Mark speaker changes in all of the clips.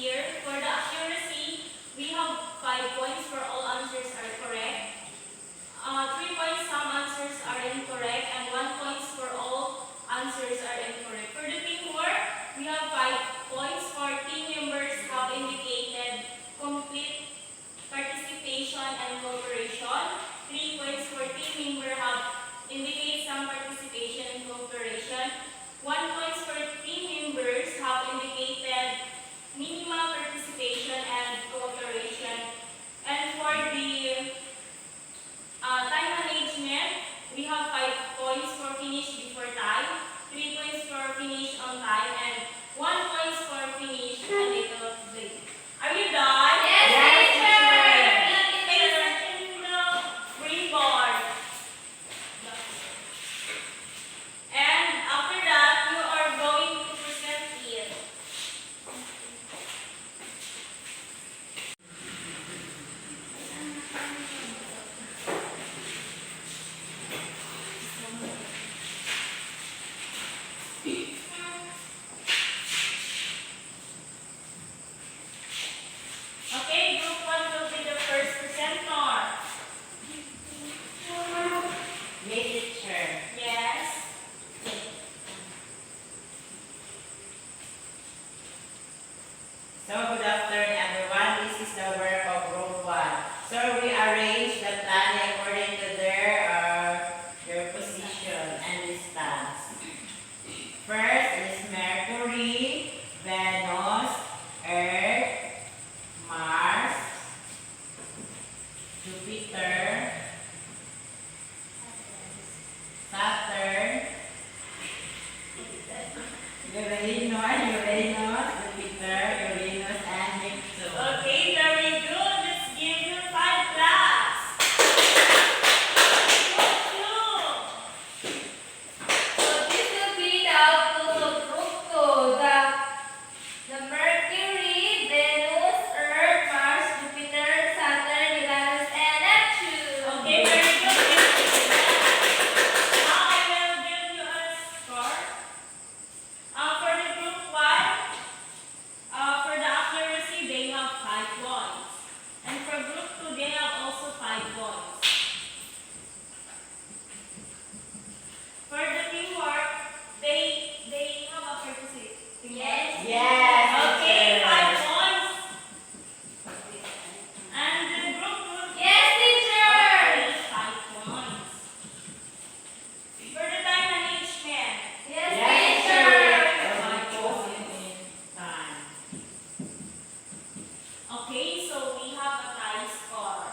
Speaker 1: here. For the accuracy, we have 5 points for all answers are correct. 3 points some answers are incorrect, and 1 point for all answers are incorrect. For the teamwork, we have 5 points for team members have indicated complete participation and cooperation. 3 points for team member have indicate some participation and cooperation. 1 point for team members have indicated minimal participation and cooperation. And for the time management, we have 5 points for finish before time, 3 points for finish on time, and 1 point for finish a little late. Are you done?
Speaker 2: Yes, teacher!
Speaker 1: In the green board. And after that, you are going to present it. Okay, group 1 will be the first presenter.
Speaker 2: Me, teacher.
Speaker 1: Yes.
Speaker 2: So, good afternoon, everyone. This is the work of Group 1. So, we arrange the plan according to their position and distance. First is Mercury, Venus, Earth, Mars, Jupiter, Saturn, Uranus, Jupiter, Uranus, and Neptune.
Speaker 1: Okay, very good. Let's give you 5 claps.
Speaker 3: So this will be the output of group 2. The Mercury, Venus, Earth, Mars, Jupiter, Saturn, Uranus, and Neptune.
Speaker 1: Okay, very good. Now I will give you a score. For the group 1, for the accuracy, they have 5 points. And for group 2, they have also 5 points. For the teamwork, they have a participation.
Speaker 3: Yes.
Speaker 2: Yes.
Speaker 1: Okay,
Speaker 2: teacher.
Speaker 1: 5 points. And the group 2,
Speaker 3: Yes, teacher.
Speaker 1: 5 points. For the time management,
Speaker 3: Yes,
Speaker 2: Yes,
Speaker 3: teacher.
Speaker 2: Time.
Speaker 1: okay, so we have a tie score.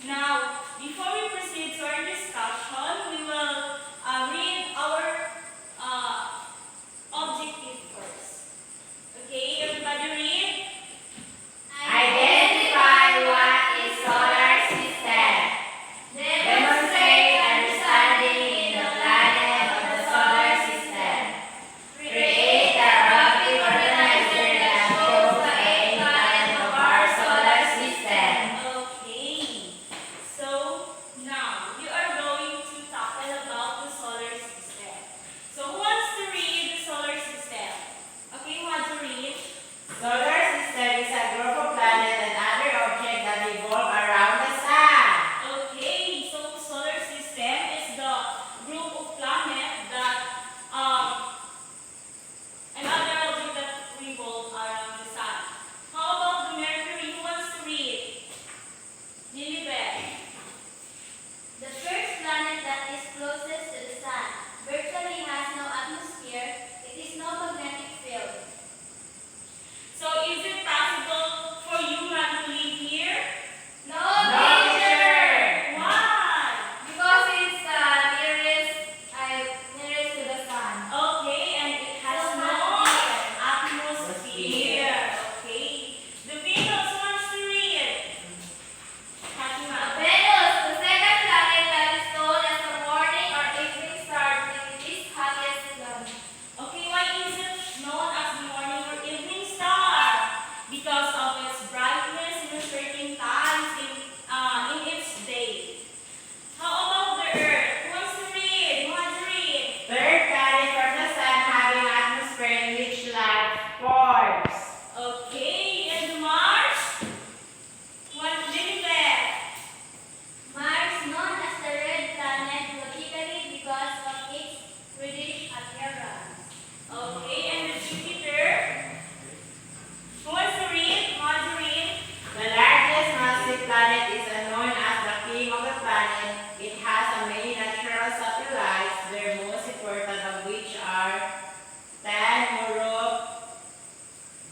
Speaker 1: Now, before we proceed to our discussion, we will read our objective first. Okay, everybody read.
Speaker 2: Identify what is solar system. Demonstrate understanding in the planet of the solar system. Create a graphic organizer that shows the 8 planets of our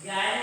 Speaker 2: Ganymede.